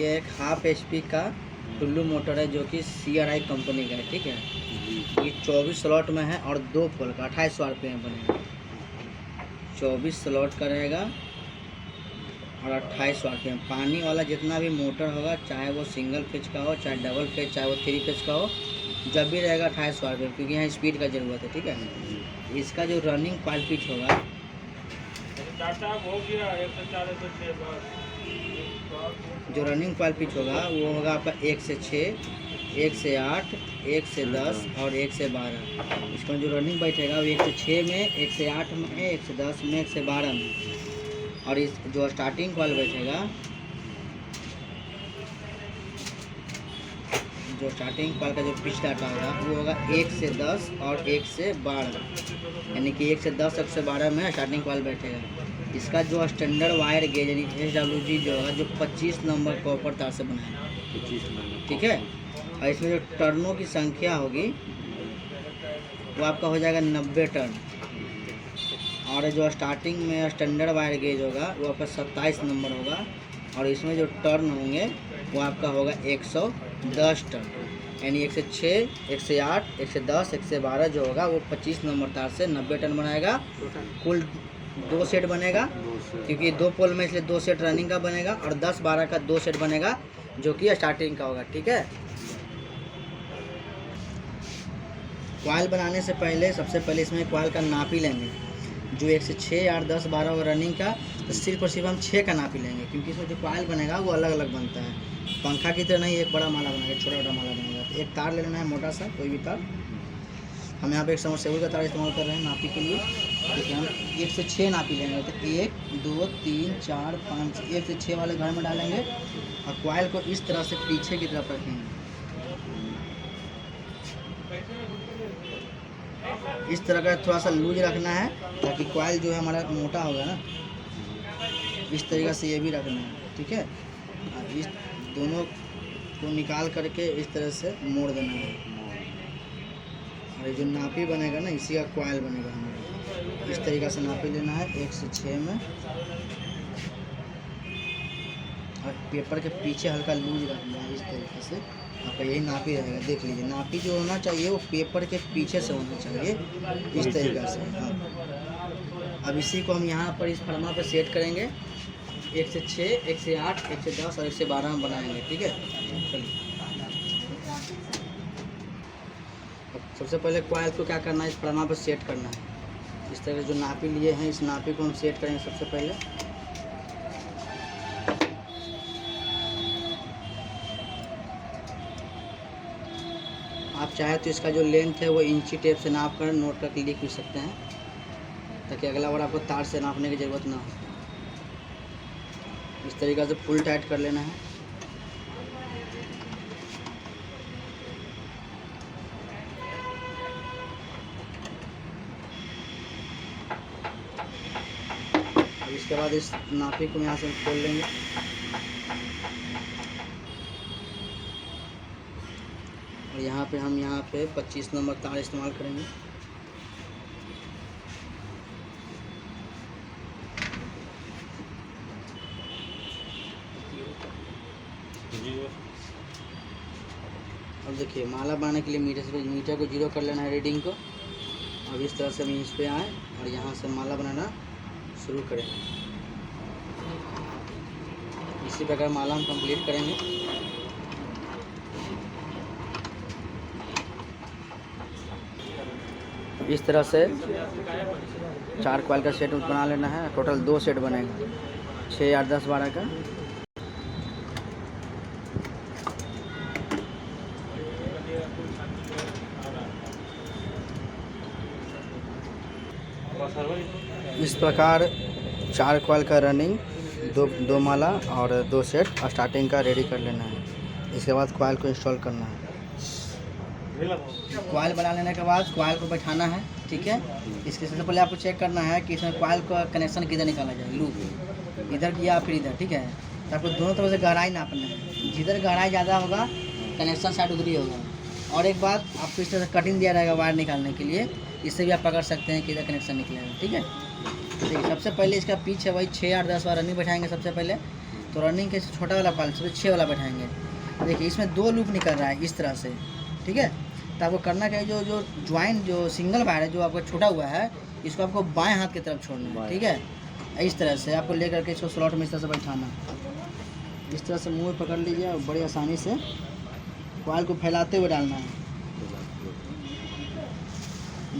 ये एक half HP का टुल्लू मोटर है जो कि CRI कंपनी का है, ठीक है। ये 24 स्लॉट में है और 2 पोल का 2800 RPM बनेगा। 24 स्लॉट का रहेगा और 2800 RPM। पानी वाला जितना भी मोटर होगा, चाहे वो सिंगल फेज का हो, चाहे डबल फेज, चाहे वो 3 फेज का हो, जब भी रहेगा 2800 RPM, क्योंकि यहाँ स्पीड का ज़रूरत है, ठीक है। इसका जो रनिंग कॉइल पिच होगा, जो रनिंग कॉइल पिच होगा वो होगा आपका 1 से 6, 1 से 8, 1 से 10 और 1 से 12। इसका जो रनिंग बैठेगा वो 1 से 6 में, 1 से 8 में, 1 से 10 में, 1 से 12 में। और इस जो स्टार्टिंग कॉइल बैठेगा, जो स्टार्टिंग कॉइल का जो पिच डाटा होगा वो होगा 1 से 10 और 1 से 12, यानी कि 1 से 10, 1 से 12 में स्टार्टिंग कॉइल बैठेगा। इसका जो स्टैंडर्ड वायर गेज यानी SWG जो होगा, जो 25 नंबर कॉपर तार से बना है, 25 नंबर, ठीक है। और इसमें जो टर्नों की संख्या होगी वो आपका हो जाएगा 90 टर्न। और जो स्टार्टिंग में स्टैंडर्ड वायर गेज होगा वो आपका 27 नंबर होगा। और इसमें जो टर्न होंगे वो आपका होगा 110 टर्न, यानी 1 से 6, 1 से 8, 1 से 10, 1 से 12 जो होगा वो 25 नंबर तार से 90 टन बनाएगा। कुल 2 सेट बनेगा, क्योंकि 2 पोल में, इसलिए 2 सेट रनिंग का बनेगा और 10-12 का 2 सेट बनेगा जो कि स्टार्टिंग का होगा, ठीक है। कॉइल बनाने से पहले सबसे पहले इसमें कॉइल का नापी लेंगे। जो 1 से 6, 8, 10, 12 होगा रनिंग का, तो सिर्फ और सिर्फ हम 6 का नापी लेंगे, क्योंकि इसमें जो कॉइल बनेगा वो अलग अलग बनता है। पंखा की तरह नहीं एक बड़ा माला बनेगा, छोटा छोटा माला बनेगा। तो एक तार ले लेना है, मोटा सा कोई भी तार। हम यहाँ पे एक समरसेबल का तार इस्तेमाल कर रहे हैं नापी के लिए। देखिए हम 1 से 6 नापी लेंगे, तो 1, 2, 3, 4, 5, 1 से 6 वाले घर में डालेंगे और कॉइल को इस तरह से पीछे की तरफ रखेंगे। इस तरह का थोड़ा सा लूज रखना है, ताकि कॉइल जो है हमारा मोटा होगा ना, इस तरीक़े से ये भी रखना है, ठीक है। इस दोनों को निकाल करके इस तरह से मोड़ देना है। और जो नापी बनेगा ना, इसी का कॉइल बनेगा हमारा। इस तरीक़े से नापी लेना है 1 से 6 में, और पेपर के पीछे हल्का लूज रखना है। इस तरीके से आपका यही नापी रहेगा। देख लीजिए, नापी जो होना चाहिए वो पेपर के पीछे से होना चाहिए, इस तरीके से। हाँ, अब इसी को हम यहाँ पर इस फरमा पर सेट करेंगे। 1 से 6, 1 से 8, 1 से 10 और 1 से 12 में बनाएंगे, ठीक है। चलिए, सबसे पहले कॉइल को क्या करना है, इस फरमा पर सेट करना है। इस तरह जो नापी लिए हैं, इस नापी को हम सेट करेंगे सबसे पहले। आप चाहे तो इसका जो लेंथ है वो इंची टेप से नाप कर नोट करके लिख भी सकते हैं, ताकि अगला बार आपको तार से नापने की ज़रूरत ना हो। इस तरीक़े से फुल टाइट कर लेना है। अब इसके बाद इस नापी को यहाँ से खोल लेंगे। और यहाँ पे हम 25 नंबर तार इस्तेमाल करेंगे। अब देखिए, माला बनाने के लिए मीटर को 0 कर लेना है, रीडिंग को। अब इस तरह से हम इस पे आए और यहाँ से माला बनाना शुरू करेंगे। इसी प्रकार माला हम कंप्लीट करेंगे। इस तरह से 4 कॉइल का सेट बना लेना है। टोटल 2 सेट बनेगा, 6, 8, 10, 12 का। इस प्रकार 4 कॉइल का रनिंग, 2 माला और 2 सेट स्टार्टिंग का रेडी कर लेना है। इसके बाद कॉइल को इंस्टॉल करना है। कॉइल बना लेने के बाद कॉइल को बैठाना है, ठीक है। इसके सबसे पहले आपको चेक करना है कि इसमें कॉइल का कनेक्शन किधर निकाला जाए, लूप इधर किया फिर इधर, ठीक है। तो आपको दोनों तरफ से गहराई नापना है। जिधर गहराई ज़्यादा होगा कनेक्शन साइड उधर ही होगा। और एक बात, आपको इस तरह से कटिंग दिया रहेगा वायर निकालने के लिए, इससे भी आप पकड़ सकते हैं कि इधर कनेक्शन निकलेगा, ठीक है। देखिए, सबसे पहले इसका पिच है वही 6, 8, 10 बार रनिंग बैठाएंगे सबसे पहले। तो रनिंग के छोटा वाला कॉइल से 6 वाला बैठाएंगे। देखिए इसमें 2 लूप निकल रहा है इस तरह से, ठीक है। तो आपको करना क्या है, जो ज्वाइंट जो सिंगल वायर है जो आपका छोटा हुआ है, इसको आपको बाएं हाथ की तरफ छोड़ना है, ठीक है। इस तरह से आपको लेकर के इसको स्लॉट में इस तरह से बैठाना, इस तरह से मुँह पकड़ लीजिए और बड़ी आसानी से कॉइल को फैलाते हुए डालना है।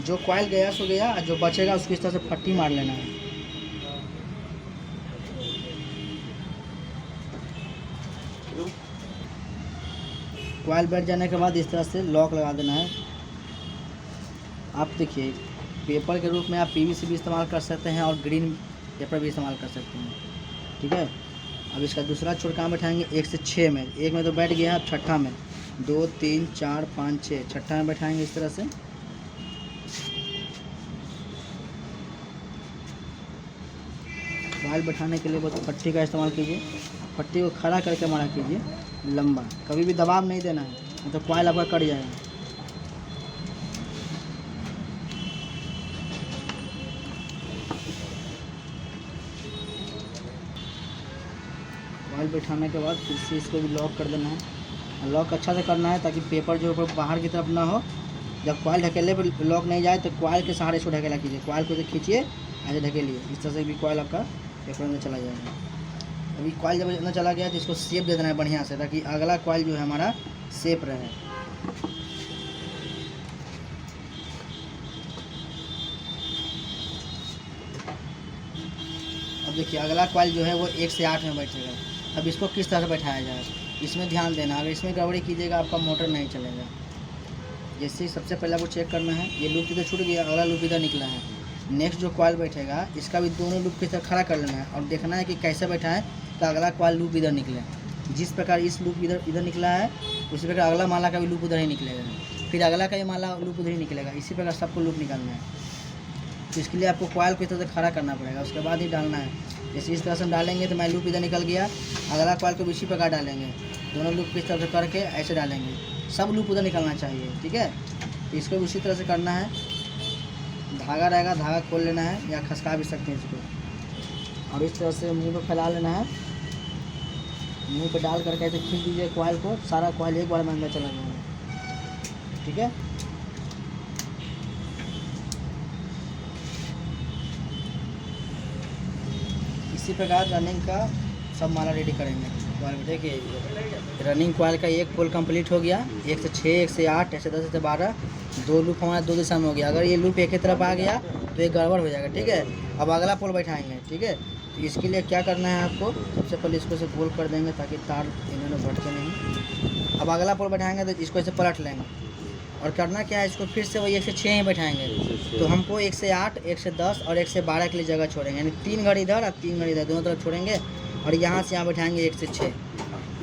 जो कॉइल गया सो गया, जो बचेगा उसको इस तरह से पट्टी मार लेना है। कॉइल बैठ जाने के बाद इस तरह से लॉक लगा देना है। आप देखिए पेपर के रूप में आप पीवीसी भी इस्तेमाल कर सकते हैं और ग्रीन पेपर भी इस्तेमाल कर सकते हैं, ठीक है। अब इसका दूसरा छोर कहाँ बैठाएंगे, 1 से 6 में। एक में तो बैठ गया, अब छठा में 2 3 4 5 6 छठा में बैठाएंगे इस तरह से। कॉइल बैठाने के लिए बस पट्टी का इस्तेमाल कीजिए। पट्टी को खड़ा करके मारा कीजिए लंबा, कभी भी दबाव नहीं देना है, नहीं तो कॉइल आपका कट जाएगा। कॉइल बैठाने के बाद फिर से इसको भी लॉक कर देना है। लॉक अच्छा से करना है ताकि पेपर जो ऊपर बाहर की तरफ ना हो। जब कॉइल ढकेले पर लॉक नहीं जाए तो कॉइल के सहारे इसको ढकेला कीजिए। कॉइल को खींचिए, ऐसे ढकेलिए, इस तरह से भी कॉइल आपका पेपर अंदर चला जाएगा। अभी कॉइल जब अंदर चला गया तो इसको शेप दे देना है बढ़िया से, ताकि अगला कॉइल जो है हमारा शेप रहे। अब देखिए अगला कॉइल जो है वो 1 से 8 में बैठेगा। अब इसको किस तरह से बैठाया जाए, इसमें ध्यान देना। अगर इसमें गड़बड़ी कीजिएगा आपका मोटर नहीं चलेगा। जैसे सबसे पहले आपको चेक करना है, ये लूप इधर छूट गया, अगला लूप इधर निकला है। नेक्स्ट जो कॉइल बैठेगा इसका भी दोनों लूप की तरह खड़ा कर लेना है और देखना है कि कैसे बैठा है तो अगला कॉइल लूप इधर निकले। जिस प्रकार इस लूप इधर निकला है उसी प्रकार अगला माला का भी लूप उधर ही निकलेगा, फिर अगला का भी माला लूप उधर ही निकलेगा। इसी प्रकार सबको लूप निकालना है। तो इसके लिए आपको कॉइल को इस तरह से खड़ा करना पड़ेगा, उसके बाद ही डालना है। जैसे इस तरह से हम डालेंगे तो मैं लूप इधर निकल गया, अगला कॉइल को भी इसी प्रकार डालेंगे। दोनों लूप किस तरह से करके ऐसे डालेंगे, सब लूप उधर निकलना चाहिए, ठीक है। तो इसको भी उसी तरह से करना है। धागा रहेगा, धागा खोल लेना है या खसका भी सकते हैं इसको, और इस तरह से मुंह पे फैला लेना है। मुंह पे डाल करके ऐसे खींच दीजिए कॉइल को, सारा कॉइल एक बार में अंदर चला जाएगा, ठीक है। इसी प्रकार रनिंग का सब माला रेडी करेंगे। कॉइल देखिए रनिंग कॉइल का एक पोल कंप्लीट हो गया। 1 से 6, 1 से 8, 1 से 10, 1 से 12, 2 लूप हमारा 2 दिशा में हो गया। अगर ये लूप एक ही तरफ आ गया तो ये गड़बड़ हो जाएगा, ठीक है। अब अगला पोल बैठाएंगे, ठीक है। तो इसके लिए क्या करना है आपको, सबसे पहले इसको से गोल कर देंगे ताकि तार इन्होंने भटके नहीं। अब अगला पोल बैठाएंगे तो इसको ऐसे पलट लेंगे और करना क्या है, इसको फिर से वही 1 से 6 ही बैठाएंगे। तो हमको 1 से 8, 1 से 10 और 1 से 12 के लिए जगह छोड़ेंगे, यानी 3 घड़ी इधर और 3 घड़ी इधर, दोनों तरफ छोड़ेंगे। और यहाँ से यहाँ बैठाएंगे 1 से 6,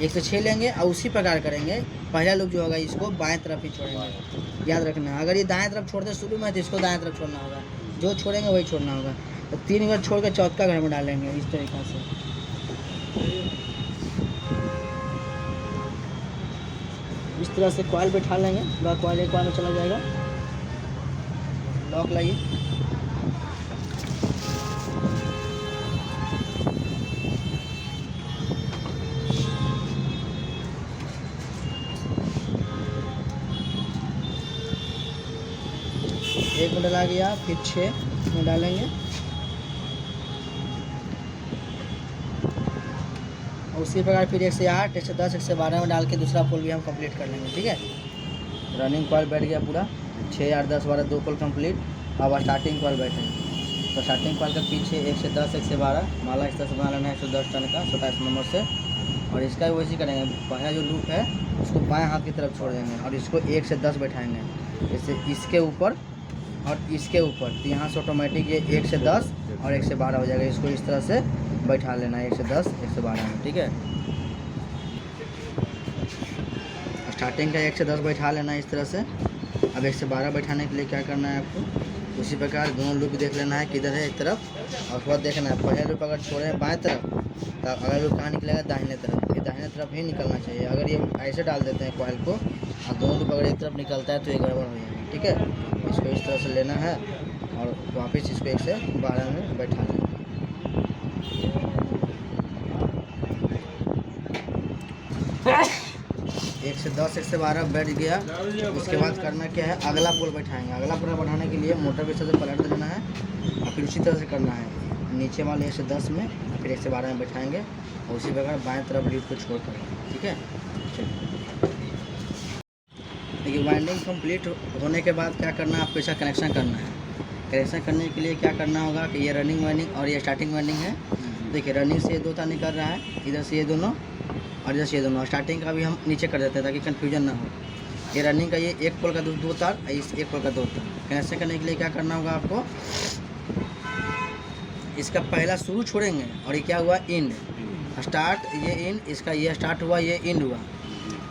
1 से 6 लेंगे और उसी प्रकार करेंगे। पहला लूप जो होगा इसको बाएं तरफ ही छोड़ेंगे, याद रखना। अगर ये दाएं तरफ छोड़ते शुरू में तो इसको दाएं तरफ छोड़ना होगा, जो छोड़ेंगे वही छोड़ना होगा। तो 3 घर छोड़ कर चौथा घर में डालेंगे इस तरीक़ा से। इस तरह से कॉइल बैठा लेंगे, पूरा कॉइल एक बार में चला जाएगा। लॉक लाइए, एक में डाला गया, फिर 6 में डालेंगे और उसी प्रकार फिर 1 से 8, 1 से 10, 1 से 12 में डाल के दूसरा पोल भी हम कंप्लीट कर लेंगे, ठीक है। रनिंग कॉइल बैठ गया पूरा 6, 8, 10, 12, 2 पोल कंप्लीट। अब स्टार्टिंग कॉइल बैठेंगे। तो स्टार्टिंग कॉइल के पीछे 1 से 10, 1 से 12 माला इस तरह से बना लेना है 110 टन का 27 नंबर से। और इसका भी वैसे करेंगे, पहला जो लूप है उसको बाएं हाथ की तरफ छोड़ देंगे और इसको 1 से 10 बैठाएंगे, जैसे इसके ऊपर और इसके ऊपर। तो यहाँ से ऑटोमेटिक ये 1 से 10 और 1 से 12 हो जाएगा। इसको इस तरह से बैठा लेना है 1 से 10, 1 से 12 में, ठीक है। स्टार्टिंग का 1 से 10 बैठा लेना है इस तरह से। अब 1 से 12 बैठाने के लिए क्या करना है आपको, उसी प्रकार दोनों लूप देख लेना है किधर है एक तरफ, और उसके बाद देखना है पहले लूप अगर छोड़े हैं बाएं तरफ तो अगला लूप कहाँ निकलेगा, दाहिने तरफ। ये दाहिने तरफ ही निकलना चाहिए। अगर ये ऐसे डाल देते हैं कॉइल को और दोनों लूप अगर एक तरफ निकलता है तो ये गड़बड़ हो जाएगा, ठीक है। इसको इस तरह से लेना है और वापस इसको 1 से 12 में बैठा लेना। 1 से 10 1 से 12 बैठ गया। उसके बाद करना क्या है, अगला पोल बैठाएंगे। अगला पोल बैठाने के लिए मोटर के से पलट देना है और फिर उसी तरह से करना है। नीचे वाले 1 से 10 में और फिर 1 से 12 में बैठाएंगे और उसी प्रकार बाएं तरफ लीड को छोड़ कर। ठीक है, चलिए। देखिए वाइंडिंग कंप्लीट होने के बाद क्या करना है, आपको इसका कनेक्शन करना है। कनेक्शन करने के लिए क्या करना होगा कि ये रनिंग वाइंडिंग और ये स्टार्टिंग वाइंडिंग है। देखिए रनिंग से ये 2 तार निकल रहा है, इधर से ये दोनों और इधर से ये दोनों। स्टार्टिंग का भी हम नीचे कर देते हैं ताकि कन्फ्यूजन ना हो। ये रनिंग का ये 1 पोल का 2 तार, इस 1 पोल का 2 तार। कनेक्शन करने के लिए क्या करना होगा आपको, इसका पहला शुरू छोड़ेंगे और ये क्या हुआ, इंड स्टार्ट, ये इंड, इसका ये स्टार्ट हुआ, ये इंड हुआ।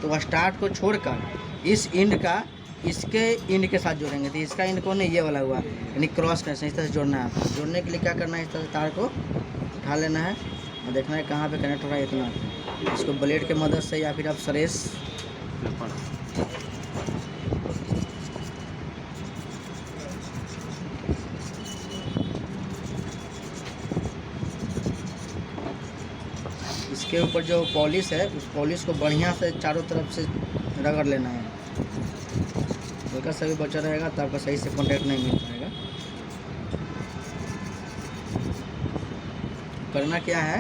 तो स्टार्ट को छोड़कर इस इंड का इसके इंड के साथ जोड़ेंगे। तो इसका इंड कौन है, ये वाला हुआ, यानी क्रॉस कनेक्शन। इस तरह से जोड़ना है आपको। जोड़ने के लिए क्या करना है, इस तरह से तार को उठा लेना है और देखना है कहाँ पे कनेक्ट हो रहा है। इतना इसको ब्लेड के मदद से या फिर आप सरेस इसके ऊपर जो पॉलिश है उस पॉलिश को बढ़िया से चारों तरफ से रगड़ लेना है। हल्का सा भी बचा रहेगा तो आपका सही से कॉन्टैक्ट नहीं मिल पाएगा। करना क्या है,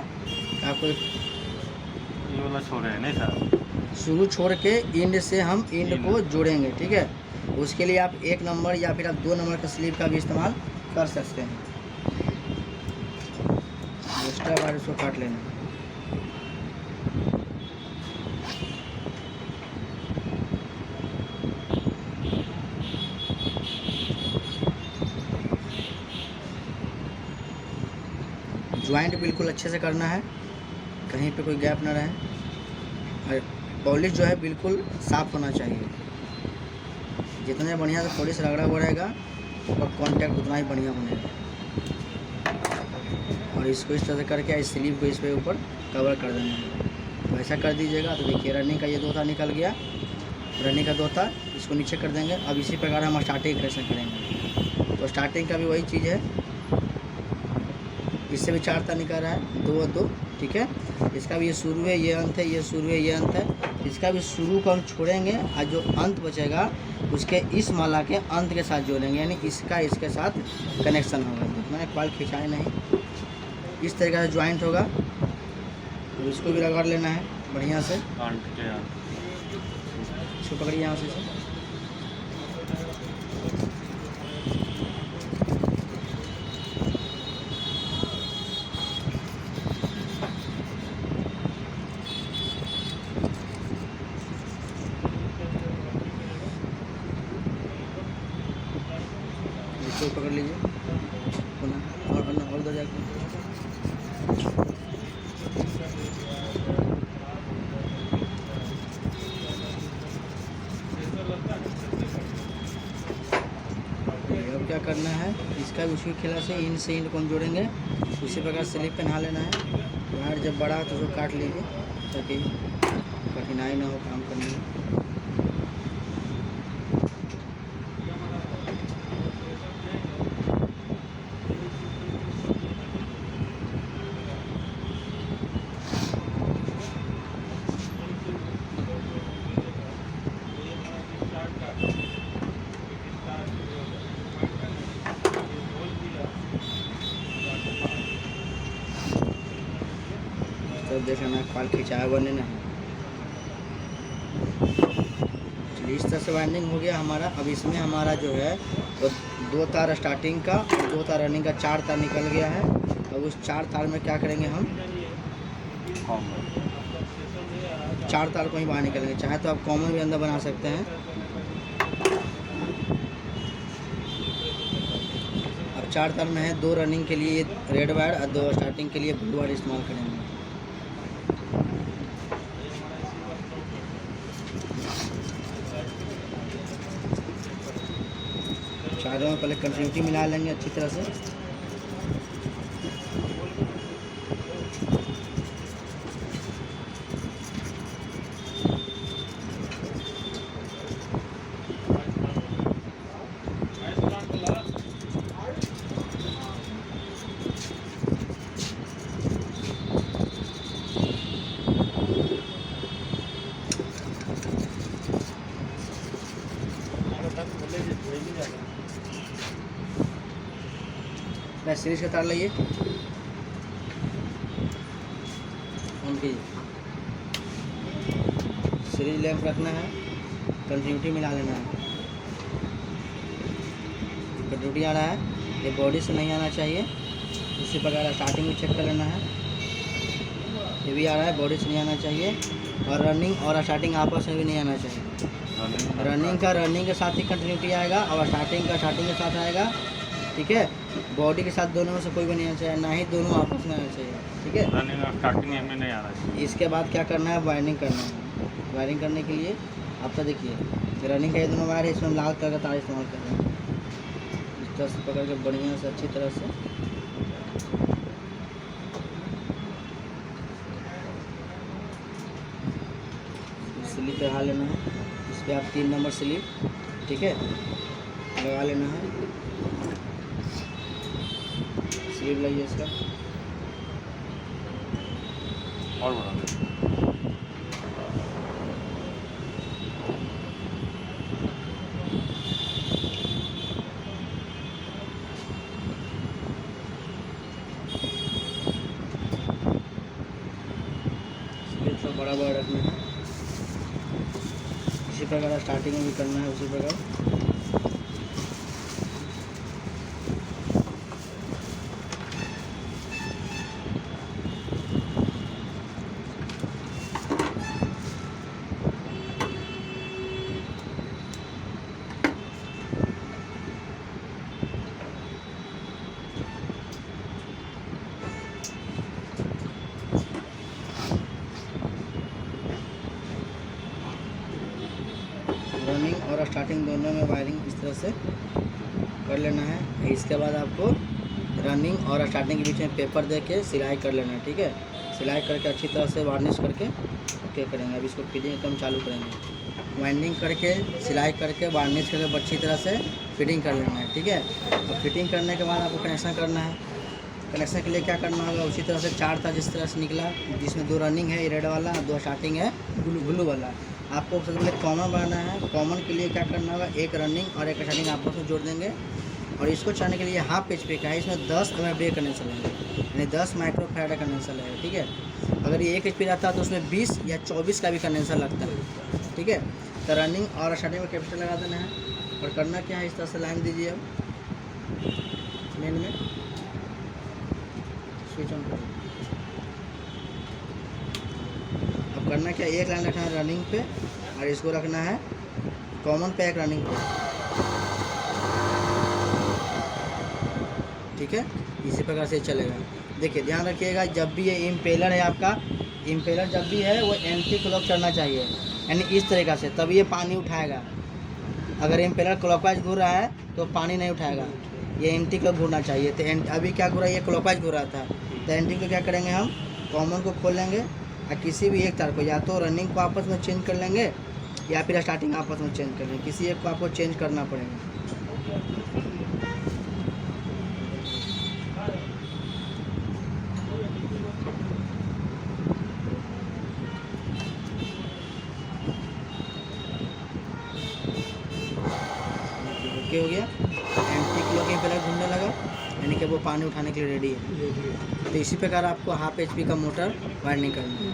आपको ये वाला छोड़ है नहीं सर, शुरू छोड़ के इंड से हम इंड को जोड़ेंगे। ठीक है, उसके लिए आप 1 नंबर या फिर आप 2 नंबर का स्लीव का भी इस्तेमाल कर सकते हैं। एक्स्ट्रा बार इसको काट लेना है। ज्वाइंट बिल्कुल अच्छे से करना है, कहीं पे कोई गैप ना रहे और पॉलिश जो है बिल्कुल साफ़ होना चाहिए। जितने बढ़िया से पॉलिश रगड़ा हुआ रहेगा और कॉन्टैक्ट उतना ही बढ़िया बनेगा। और इसको इस तरह से करके इस स्लीव को इस पे ऊपर कवर कर देना है। तो ऐसा कर दीजिएगा। तो देखिए रनिंग का ये 2 तार निकल गया, रनिंग का 2 तार, इसको नीचे कर देंगे। अब इसी प्रकार हम स्टार्टिंग कनेक्शन करेंगे। तो स्टार्टिंग का भी वही चीज़ है, इससे भी 4 तार निकल रहा है, 2 और 2। ठीक है, इसका भी ये शुरू है, ये अंत है, ये शुरू है, ये अंत है। इसका भी शुरू को हम छोड़ेंगे और जो अंत बचेगा उसके इस माला के अंत के साथ जोड़ेंगे, यानी इसका इसके साथ कनेक्शन होगा। तो मैंने कॉइल खिंचाए नहीं, इस तरीके से ज्वाइंट होगा। तो इसको भी रगड़ लेना है बढ़िया से। इसको पकड़िए यहाँ से। इसको पकड़ लीजिए और उधर जाकर अब क्या करना है, इसका भी उसी खिला से इंड से इंड कौन जोड़ेंगे, उसी प्रकार स्लिप पहना लेना है। वायर जब बड़ा हो तो उसको काट लीजिए ताकि कठिनाई ना हो काम करने में। तब देखना कॉइल खिंचाया बने ना। चलिए इस तरह से वाइंडिंग हो गया हमारा। अब इसमें हमारा जो है तो 2 तार स्टार्टिंग का और 2 तार रनिंग का, 4 तार निकल गया है। अब उस 4 तार में क्या करेंगे, हम 4 तार को ही बाहर निकलेंगे। चाहे तो आप कॉमन भी अंदर बना सकते हैं। अब 4 तार में है 2 रनिंग के लिए रेड वायर और 2 स्टार्टिंग के लिए ब्लू वायर इस्तेमाल करेंगे। चारों में पहले कंटिन्यूटी मिला लेंगे अच्छी तरह से। पहले सीरीज का तार लाइए, ऑन कीजिए, सीरीज लैंप रखना है, कंटिन्यूटी मिला लेना है। कंटिन्यूटी आ रहा है, ये बॉडी से नहीं आना चाहिए। उसी प्रकार स्टार्टिंग में चेक कर लेना है, ये भी आ रहा है, बॉडी से नहीं आना चाहिए। और रनिंग और स्टार्टिंग आपस में भी नहीं आना चाहिए। रनिंग का रनिंग के साथ ही कंटिन्यूटी आएगा और स्टार्टिंग का स्टार्टिंग के साथ आएगा, ठीक है। बॉडी के साथ दोनों में से कोई भी नहीं आना चाहिए, ना ही दोनों आपस में आना चाहिए, ठीक है। रनिंग और स्टार्टिंग में नहीं आना चाहिए। इसके बाद क्या करना है, वायरिंग करना है। वायरिंग करने के लिए आप तो देखिए, रनिंग का ये दोनों वायर है, इसमें लाल कलर का तार इस्तेमाल कर रहे हैं। इस तरह से पकड़ के बढ़िया से अच्छी तरह से स्लिप लगा लेना है। इस पर आप 3 नंबर स्लिप, ठीक है, लगा लेना है। स्लिप लाइए इसका और बना दे। स्लिप सब बड़ा बड़ा रखना है। इसी प्रकार स्टार्टिंग में भी करना है, उसी प्रकार। रनिंग और स्टार्टिंग दोनों में वायरिंग इस तरह से कर लेना है। इसके बाद आपको रनिंग और स्टार्टिंग के बीच में पेपर दे के सिलाई कर लेना है, ठीक है। सिलाई करके अच्छी तरह से वार्निश करके ओके करेंगे। अब इसको फिटिंग एकदम चालू करेंगे। वाइंडिंग करके, सिलाई करके, वार्निश करके अच्छी तरह से फिटिंग कर लेना है, ठीक है। और फिटिंग करने के बाद आपको कनेक्शन करना है। कनेक्शन के लिए क्या करना होगा, उसी तरह से 4 तार जिस तरह से निकला, जिसमें 2 रनिंग है, ये रेड वाला, 2 स्टार्टिंग है, ब्लू वाला। आपको सबसे पहले कॉमन बनाना है। कॉमन के लिए क्या करना होगा, एक रनिंग और एक स्टार्टिंग आपस में जोड़ देंगे। और इसको चलाने के लिए हाफ HP का है, इसमें 10 mm कंडेंसर है, यानी 10 माइक्रोफैराड का कंडेंसर है, ठीक है। अगर ये 1 HP रहता है तो उसमें 20 या 24 का भी कंडेंसर लगता है, ठीक है। तो रनिंग और स्टार्टिंग में कैपेसिटर लगा देना है। और करना क्या है, इस तरह से लाइन दीजिए। अब मेन में स्विच ऑन करिए। अब करना क्या, एक लाइन रखना है रनिंग पे और इसको रखना है कॉमन पे, एक रनिंग पे, ठीक है। इसी प्रकार से चलेगा। देखिए ध्यान रखिएगा, जब भी ये इम्पेलर है आपका, इम्पेलर जब भी है वो एंटी क्लॉक चलना चाहिए, यानी इस तरीक़ा से, तब ये पानी उठाएगा। अगर इम्पेलर क्लॉकवाइज घूर रहा है तो पानी नहीं उठाएगा, ये एंटी क्लॉक घूरना चाहिए। तो अभी क्या घूरा, ये क्लॉकवाइज घूर रहा था, तो एंटी क्लॉक क्या करेंगे, हम कॉमन को खोल लेंगे और किसी भी एक तार को, या तो रनिंग को आपस में चेंज कर लेंगे या फिर स्टार्टिंग आपस में चेंज कर लेंगे। किसी एक को आपको चेंज करना पड़ेगा। ओके हो गया, एंटी क्लॉक इम्पेलर घूमने लगा, यानी कि वो पानी उठाने के लिए रेडी है। तो इसी प्रकार आपको हाफ HP का मोटर वायरिंग करना है।